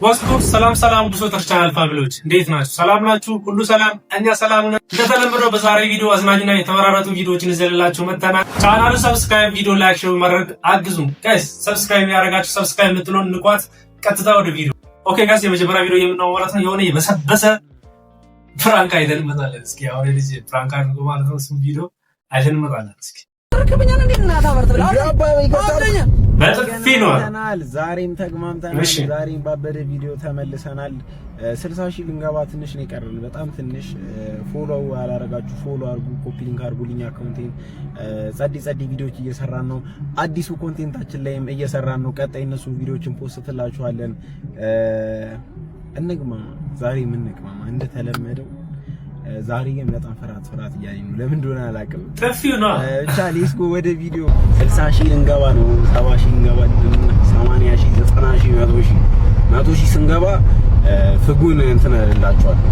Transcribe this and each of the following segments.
ወስኩ ሰላም ብሶተር ቻናል ፋሚሊዎች እንዴት ናችሁ? ሰላም ናችሁ? ሁሉ ሰላም? እኛ ሰላም ነን። እንደተለመደው በዛሬ ቪዲዮ አዝናኝና የተመራረጡ ቪዲዮዎችን ይዘንላችሁ መጥተናል። ቻናሉ ሰብስክራይብ፣ ቪዲዮ ላይክ፣ ሼር ማድረግ አግዙ። ጋይስ ሰብስክራይብ ያደረጋችሁ ሰብስክራይብ የምትሉን ንቋት። ቀጥታ ወደ ቪዲዮ። ኦኬ ጋይስ የመጀመሪያ ቪዲዮ የምናወራው ማለት ነው የሆነ የበሰበሰ ፍራንክ አይደል መጣለን። እስኪ አሁን ልጅ ፍራንክ አድርጎ ማለት ነው እሱ ቪዲዮ አይደል መጣለን። እስኪ ከበኛን እንዴት እናታ ወርተብላ በጥፊ ነው። ዛሬም ተግማምተናል። ዛሬም ባበደ ቪዲዮ ተመልሰናል። 60 ሺህ ልንገባ ትንሽ ነው የቀረን፣ በጣም ትንሽ። ፎሎ አላረጋችሁ ፎሎ አርጉ፣ ኮፒ ሊንክ አርጉልኝ። አካውንቴን ጸዲ ቪዲዮዎች እየሰራን ነው። አዲሱ ኮንቴንታችን ላይም እየሰራን ነው። ቀጣይ እነሱ ቪዲዮዎችን ፖስትላችኋለን። እንግማማ ዛሬ ምን እንግማማ እንደተለመደው። ዛሬ ግን በጣም ፍርሃት እያለኝ ነው። ለምን እንደሆነ አላውቅም። ጥፊው ነው ብቻ ሌስኮ ወደ ቪዲዮ። 60 ሺህ ልንገባ ነው፣ 70 ሺህ ልንገባ፣ 80 ሺህ፣ 90 ሺህ፣ 100 ሺህ ስንገባ ፍጉን እንትን እላችኋለሁ።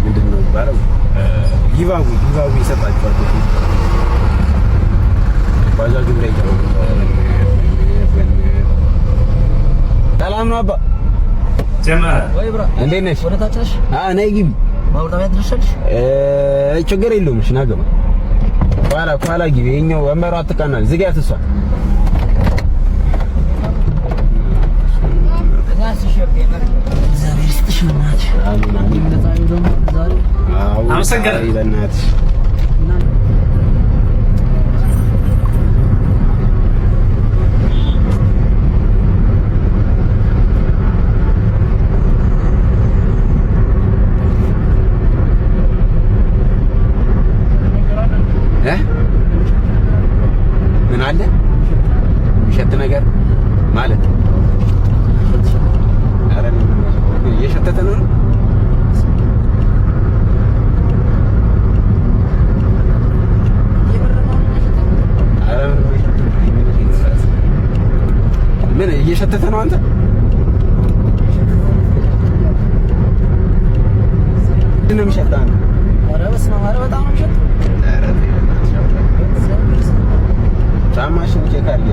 ምንድነው የሚባለው? ጊቫዊ ይሰጣችኋል። ባጃጁ ላይ ነው። ሰላም ነው አባ ጀማዓ ወይ ብራ እንዴት ነሽ? ወደ ታች ነሽ? ነይ ግቢ። ማውጣት ያድርሻልሽ? ችግር የለውም። እሺ ና ገባ። ኋላ ግቢ። የኛው ወንበሯ አትቀናል። ዝጊያት እሷ። አመሰግናለሁ። ምን አለ የሚሸት ነገር ማለት አረ እየሸተተ ነው። ምን እየሸተተ ነው? አንተ ምንድን ነው የሚሸተው? ኧረ በስመ አብ! ኧረ በጣም ነው የሚሸተው። ጫማሽን ቼክ አድርጊ።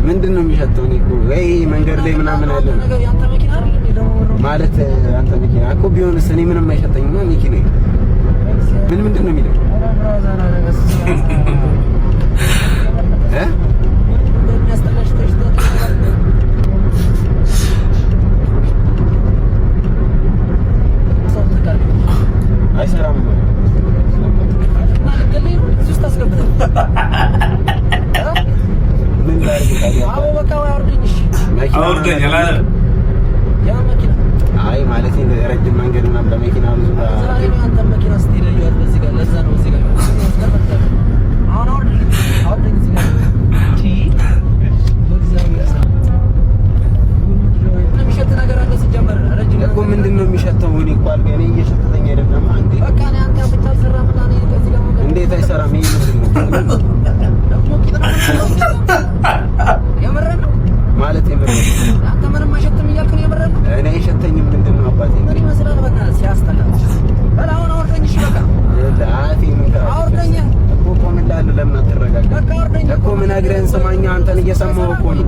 ምንድን ነው የሚሸተው? እኔ እኮ ወይ መንገድ ላይ ምናምን አለ ማለት አንተ መኪና እኮ ቢሆንስ እኔ ምንም አይሸተኝም። መኪና ምንድን ነው የሚለው? አይሰራም። ምን አይ ማለት ረጅም መንገድ እና በመኪና ብዙ መኪና ስትሄድ በዚህ ጋር ለዛ ነው እዚህ ጋር እኮ ምንድን ነው የሚሸተው? እኔ እኮ አልጋ እኔ እየሸተተኝ አይደለም። አንዴ በቃ እኔ አንተ ብቻ ሰራምና እኔ ከዚህ ጋር እንዴት አይሰራም? ይሄ ምንድን ነው የምረን ነው ማለት የምረን አንተ ምንም አይሸትም እያልክ ነው? የምረን ነው እኔ አይሸተኝም። ምንድን ነው አባቴ ምን ይመስላል? በቃ ሲያስጠላ በል አሁን አውርደኝ። እሺ በቃ ለአቴ ምን አውርደኝ እኮ ቆምላለሁ። ለምን አትረጋጋ? በቃ አውርደኝ እኮ ምን አግረን ስማኛ። አንተን እየሰማሁ እኮ ነው።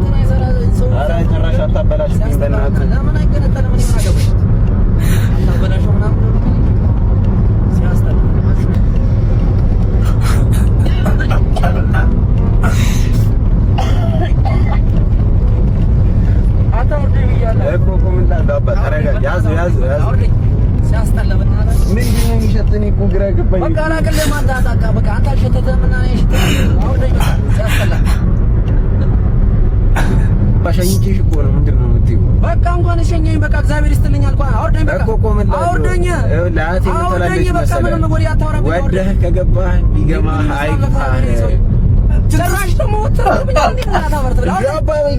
ኧረ ጭራሽ አታበላሽብኝ በእናትህ። ለምን አይገነጠልም? ምን አገባኝ? አታበላሽው ምናምን ሲያስጠላ እኮ ቆምላለሁ። አባ ተረጋጋ። ያዝ ሲያስጠላ በእናትህ ምንድን ነው የሚሸተኝ? እኮ ግራ ገባኝ። በቃ አላቅልህም። አንተ አጣቃ በቃ አንተ አልሸተተህም እና እኔ አልሸተተህም። አውርደኝ በቃ ሲያስጠላ ባሻኝቼሽ እኮ ነው። ምንድን ነው የምትይው? በቃ እንኳን እሸኘኝ። በቃ እግዚአብሔር ይስጥልኝ አልኳት። አውርደኝ በቃ እኮ ቆምላለሁ። አውርደኝ ለአቴ አውርደኝ በቃ ምንም ወዲያ አታወራም። ወደህ ከገባህ ቢገማህ አይገባህ። ጭራሽ ደግሞ ወጥተህ እንዴት እናታወርት ብላ አውርደኝ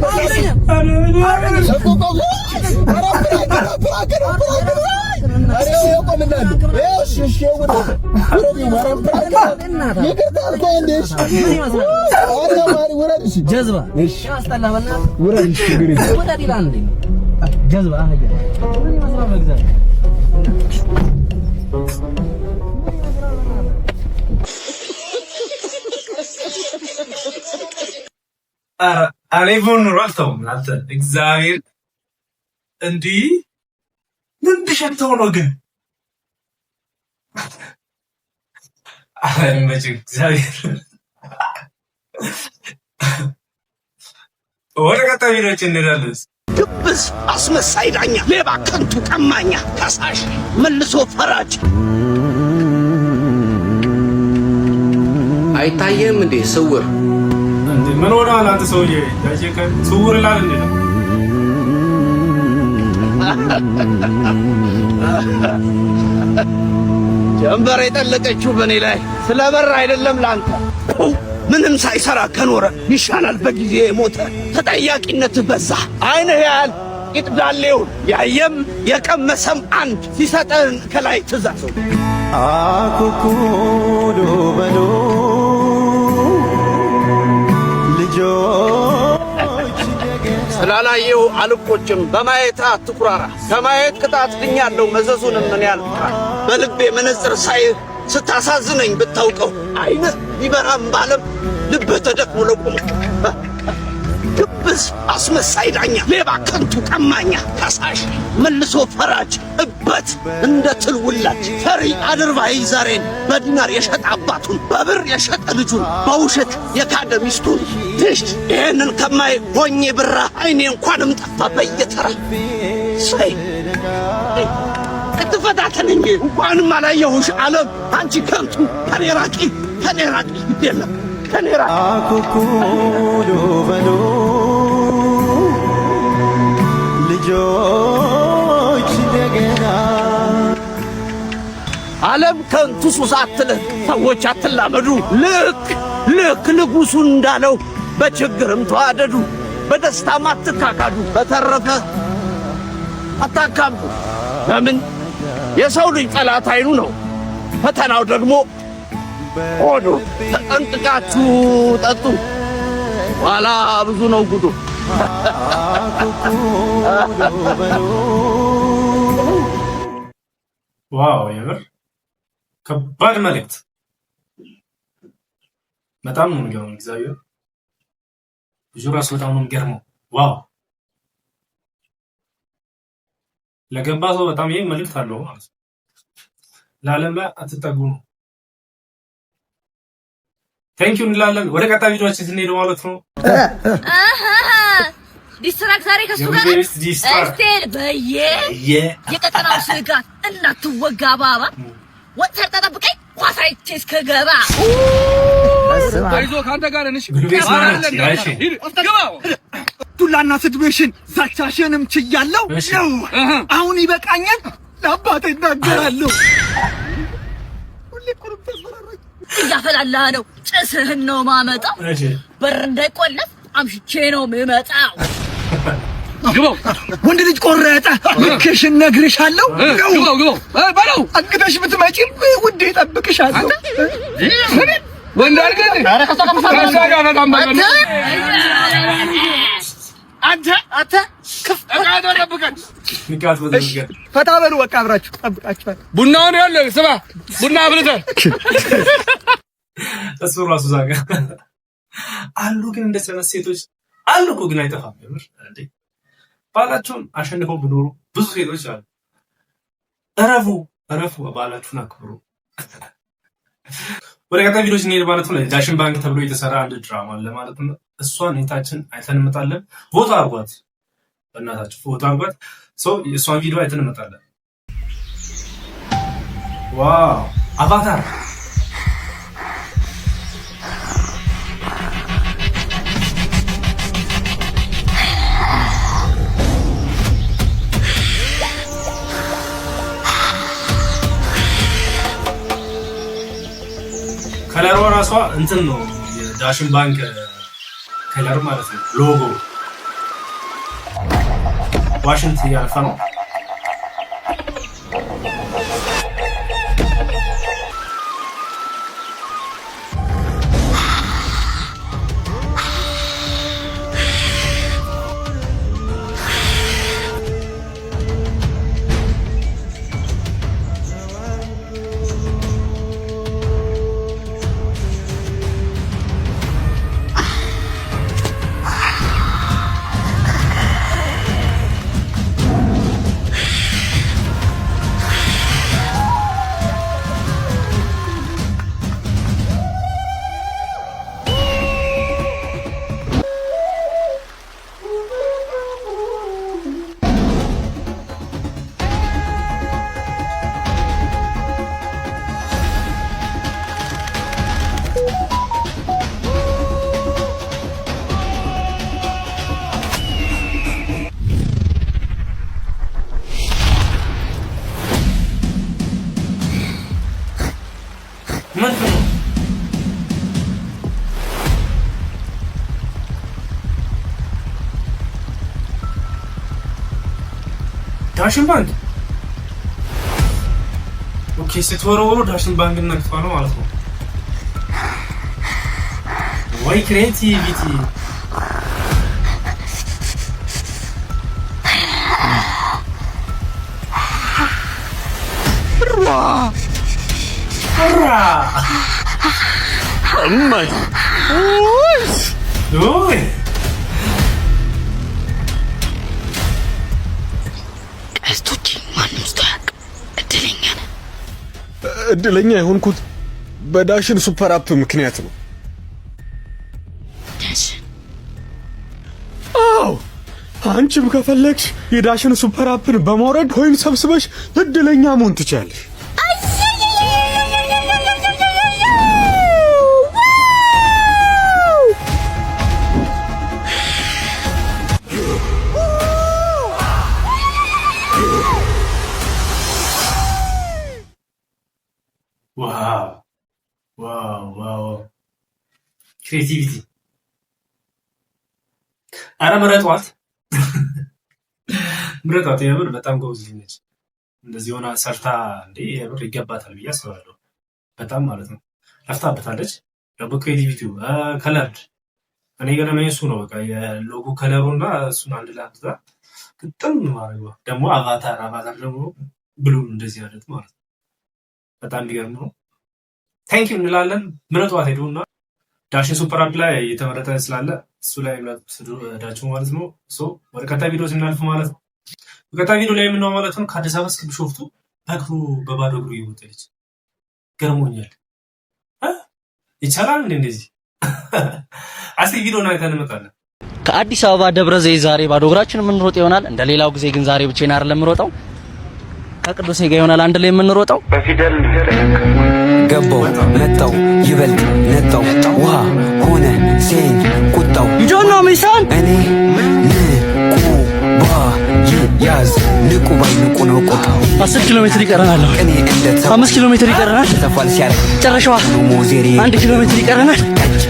ጀዝባ ያስጠላ በእናትህ ጀዝባ አህያ ምን ይመስላል መግዛት? እኔ ቡን ኑሮ አልተውም አንተ እግዚአብሔር እንዲህ ምን ብሸተው ነው ግን አይመጭ እግዚአብሔር ወደ ቀጣይ ቪዲዮችን እንሄዳለን። ግብዝ አስመሳይ ዳኛ፣ ሌባ፣ ከንቱ ቀማኛ፣ ከሳሽ መልሶ ፈራጅ። አይታየም እንዴ ስውር እንዴ? ምን ሆነሃል አንተ ሰውዬ? ያጀከ ስውር ላል እንዴ ነው? ጀንበር የጠለቀችው በኔ ላይ ስለበር አይደለም ላንተ። ምንም ሳይሰራ ከኖረ ይሻላል በጊዜ የሞተ። ተጠያቂነት በዛ። አይንህ ያህል ይጥዳሌውን ያየም የቀመሰም አንድ ሲሰጠን ከላይ ትእዛዝ አኩኩሉ በሉ ልጆች ስላላየው አልቆጭም፣ በማየት አትኩራራ። ከማየት ቅጣት ድኛለሁ፣ መዘዙንም ምን ያልፍራ። በልቤ መነጽር ሳይህ ስታሳዝነኝ ብታውቀው፣ አይነት ቢበራም ባለም ልብህ ተደክሞ ለቆመ። ግብዝ አስመሳይ ዳኛ፣ ሌባ፣ ከንቱ ቀማኛ፣ ከሳሽ መልሶ ፈራጅ፣ እበት እንደ ትል ውላጅ፣ ፈሪ አድርባይ ዛሬን በዲናር የሸጠ አባቱን፣ በብር የሸጠ ልጁን፣ በውሸት የካደ ሚስቱን። ትሽ ይሄንን ከማይ ሆኜ ብራ አይኔ እንኳንም ጠፋ በየተራ ሳይ አትፈታተን እንጂ እንኳንም አላየሁሽ ዓለም አንቺ ከንቱ ከኔ ራቂ የለም ከኔ ራቂ። አኩኩሉ በሉ ልጆች እንደገና ዓለም ከንቱ ሱስ አትልህ፣ ሰዎች አትላመዱ። ልክ ንጉሡ እንዳለው በችግርም ተዋደዱ፣ በደስታም አትካካዱ። በተረፈ አታካብዱ። ለምን የሰው ልጅ ጠላት አይኑ ነው፣ ፈተናው ደግሞ ሆዱ። ተጠንቅቃችሁ ጠጡ፣ ኋላ ብዙ ነው ጉዱ። ዋው የምር ከባድ መልእክት። በጣም ነው የሚገርመው። እግዚአብሔር ብዙ ራሱ በጣም ነው የሚገርመው። ዋው ለገባ ሰው በጣም ይሄ መልእክት አለው ማለት ነው። ለዓለም ላይ አትጠጉ ነው። ቴንኪው እንላለን። ወደ ቀጣይ ቪዲዮአችን ስንሄድ ማለት ነው ዲስትራክት ዛሬ ከሱ ጋር እስቴል የቀጠናው ስጋት እንዳትወጋ ባባ ወጥተህ ተጠብቀኝ ኳሳይቼ እስከገባ ታይዞ ካንተ ጋር ነሽ። ዱላና ስድብሽን ዛቻሽንም ችያለሁ ነው። አሁን ይበቃኛል። ለአባቴ እናገራለሁ። እያፈላላ ነው። ጭስህን ነው ማመጣው። በር እንዳይቆለፍ አምሽቼ ነው የምመጣው። ግባው ወንድ ልጅ ቆረጠ። ልክሽን ነግርሻለሁ። ግባው በለው። አግተሽ ብትመጪም ውዴ እጠብቅሻለሁ። ወንድ አድርገህ አንተ ፈታ በሉ በቃ አብራችሁ ጠብቃችኋል። ቡናውን ያለ ስማ፣ ቡና አብልተህ እሱ ራሱ ዛጋ አሉ። ግን እንደዚህ አይነት ሴቶች አሉ እኮ ግን አይጠፋም። የምር እንዴ ባላቸውን አሸንፈው ብኖሩ ብዙ ሴቶች አሉ። እረፉ፣ ባላችሁን አክብሩ። ወደ ቀጣይ ቪዲዮች እንሄድ ማለት ነው። ዳሽን ባንክ ተብሎ የተሰራ አንድ ድራማ አለ ማለት ነው። እሷን እይታችን አይተን እንመጣለን። ፎቶ አርጓት፣ በእናታችሁ ፎቶ አርጓት። ሰው እሷን ቪዲዮ አይተን እንመጣለን። ዋው አቫታር ከለሯ ራሷ እንትን ነው የዳሽን ባንክ ከለር ማለት ነው። ሎጎ ዋሽንት ያልፋ ነው። ዳሽን ባንክ ኦኬ ስትወረወሩ ዳሽን ባንክ ነክቷ ነው ማለት ነው ወይ ክሬቲቪቲ እማይ ኦይ ቀስቶች ማንም ስታክ እድለኛ የሆንኩት በዳሽን ሱፐር አፕ ምክንያት ነው። አዎ አንቺም ከፈለግሽ የዳሽን ሱፐር አፕን በማውረድ ኮይን ሰብስበሽ እድለኛ መሆን ትችያለሽ። ዋው ዋው ዋው ክሬቲቪቲ አረ ምረጧት ምረጧት የምር በጣም ጎበዝ ነች እንደዚህ ሆና ሰርታ እንዴ የምር ይገባታል ብዬ አስባለሁ በጣም ማለት ነው ለፍታበታለች ደግሞ ክሬቲቪቲው ከለር እኔ ገና እሱ ነው በቃ የሎጎ ከለሩና እሱን አንድ ላይ አጥታ ግጥም ማድረግ ደግሞ አቫታር ደግሞ ብሉ እንደዚህ አይነት ማለት ነው በጣም ቢገርም ነው ታንክ ዩ እንላለን ምረጧት ሄዱና ዳሽን ሱፐር አፕ ላይ የተመረጠ ስላለ እሱ ላይ ምረጧት ማለት ነው ሶ ወደ ቀጣይ ቪዲዮ ስናልፍ ማለት ነው በቀጣይ ቪዲዮ ላይ የምናየው ማለት ነው ከአዲስ አበባ እስከ ቢሾፍቱ በእግሩ በባዶ እግሩ ይወጣልች ገርሞኛል ይቻላል እንደዚህ አስቲ ቪዲዮን አይተን እንመጣለን ከአዲስ አበባ ደብረ ዘይት ዛሬ ባዶ እግራችን የምንሮጥ ይሆናል እንደ ሌላው ጊዜ ግን ዛሬ ብቻዬን አይደለም የምሮጠው ከቅዱሴ ጋር ይሆናል አንድ ላይ የምንሮጠው በፊደል ገባው መጣው ይበልጥ ነጣው ውሃ ሆነ ሴን ቁጣው ይጆን ነው ሚሳን እኔ ንቁ ያዝ ንቁ ባይ ንቁ ነው ቆጣ 10 ኪሎ ሜትር ይቀረናል እኔ እንደታ 5 ኪሎ ሜትር ይቀረናል ተፋል ሲያረ ጨረሻዋ 1 ኪሎ ሜትር ይቀረናል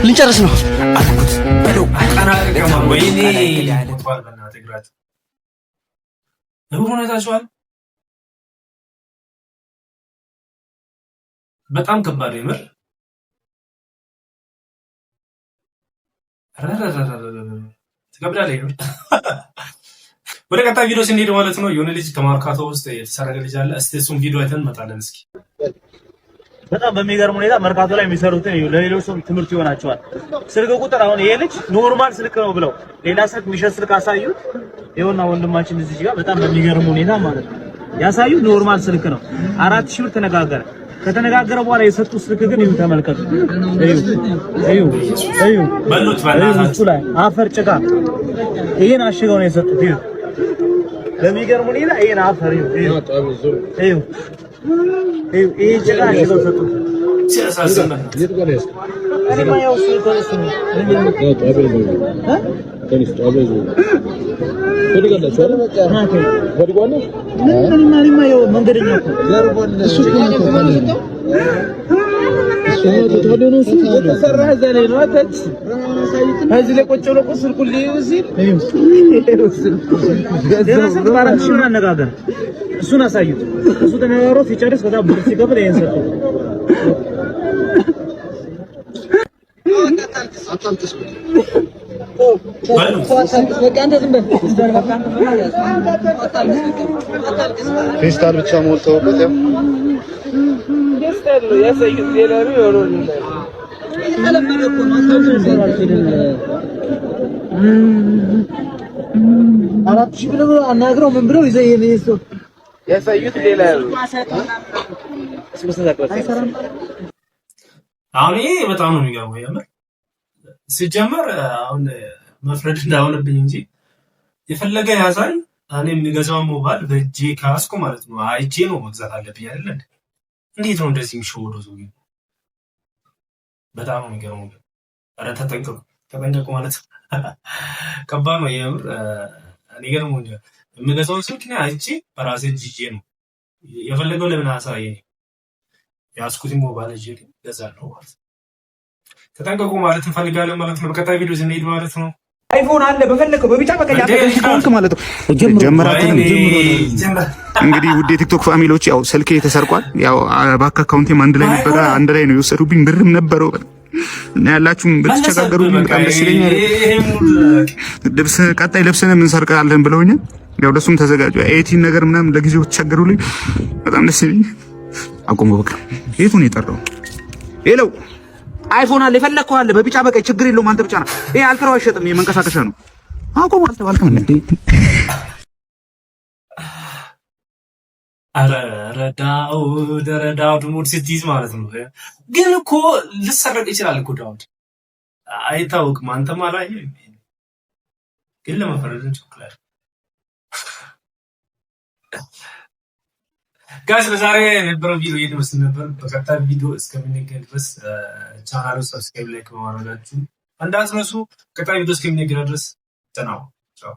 ልንጨርስ ነው አልኩት በለው አቀናቀማ ወይኔ ሞቷል በእናትህ ግራት ለሁሉ ታዟል በጣም ከባድ ነው ተቀብላለህ ወደ ቀጣይ ቪዲዮ ስንሄድ ማለት ነው የሆነ ልጅ ከማርካቶ ውስጥ የተሰረቀ ልጅ አለ እስቲ እሱን ቪዲዮ አይተን እንመጣለን እስኪ በጣም በሚገርም ሁኔታ መርካቶ ላይ የሚሰሩትን ለሌሎች ሰው ትምህርት ይሆናቸዋል ስልክ ቁጥር አሁን ይሄ ልጅ ኖርማል ስልክ ነው ብለው ሌላ ስልክ የሚሸጥ ስልክ አሳዩት ይኸውና ወንድማችን እዚህ ጋር በጣም በሚገርም ሁኔታ ማለት ነው ያሳዩት ኖርማል ስልክ ነው 4000 ብር ተነጋገረ ከተነጋገረ በኋላ የሰጡት ስልክ ግን ይሁን ተመልከቱ እዩ በሉት ባላችሁ ላይ አፈር ጭቃ ይሄን አሽገው ነው የሰጡት ይሁ በሚገርም ሁኔታ ይሄን አፈር እዩ ይሄ ጭቃ አሽገው ሰጡት ሲያሳዝን እኔ ማየው ስልክ ነው እሱን አሳዩት እሱ ተነጋግሮ ሲጨርስ ከዛ ብር ሲከፍል ይሄን ሰጠው ፌስታል ብቻ ሞልተውበት ፌስታል ያሳዩት ሌላ ነው ያለው አራት ሺህ ብለው አናግረው ምን ብለው ይዘው የሚይዘው ያሳዩት ሌላ ነው አሁን ይሄ በጣም ነው የሚገርመው የምር ሲጀመር አሁን መፍረድ እንዳሆነብኝ እንጂ የፈለገ ያሳይ እኔ የሚገዛው ሞባይል በእጄ ካስቆ ማለት ነው አይጄ ነው መግዛት አለብኝ አይደል እንዴት ነው እንደዚህ የሚሸወደው ሰው በጣም ነው የሚገርመው ኧረ ተጠንቀቁ ማለት ከባድ ነው የምር እኔ ገርሞኝ የሚገዛው ስልክ ነው አይጄ በራሴ ጂጄ ነው የፈለገው ለምን አሳየኝ ያስኩት ሞባይል እጄ ገዛለሁ ማለት ተጠንቀቁ ማለት እንፈልጋለን ማለት ነው። በቀጣይ ቪዲዮ ስንሄድ ማለት ነው አይፎን አለ በፈለከው በቢጫ በቀይ አጥተህ ማለት ነው። እንግዲህ ውድ የቲክቶክ ፋሚሊዎች ያው ስልኬ ተሰርቋል። ያው ባንክ አካውንቴም አንድ ላይ ነበር፣ አንድ ላይ ነው የወሰዱብኝ። ብርም ነበረው እና ያላችሁም ብትቸጋገሩ በጣም ደስ ይለኛል። ልብስ ቀጣይ ልብስንም እንሰርቃለን ብለውኛል። ያው ለሱም ተዘጋጁ። ኤቲን ነገር ምናምን ለጊዜው ተቸገሩልኝ። በጣም ደስ ይለኛል። አቆሙ በቃ የቱን የጠራው ሄሎ አይፎን አለ የፈለከው አለ በቢጫ በቀይ ችግር የለውም። አንተ ብቻ ነው ይሄ አልትራው አይሸጥም። ይሄ መንቀሳቀሻ ነው። አቆም አልተባልክም እንዴ? ዳውድ ሙድ ስትይዝ ማለት ነው። ግን እኮ ልሰረቅ ይችላል እኮ ዳውድ አይታወቅም። አንተም አላየህም። ግን ለመፈረድ እንችላለን። ጋይስ ለዛሬ የነበረው ቪዲዮ ይመስል ነበር። በቀጣይ ቪዲዮ እስከምንገናኝ ድረስ ቻናሉን ሰብስክራይብ፣ ላይክ በማድረጋችሁ እንዳትረሱ። ቀጣይ ቪዲዮ እስከምንገናኝ ድረስ ቻው።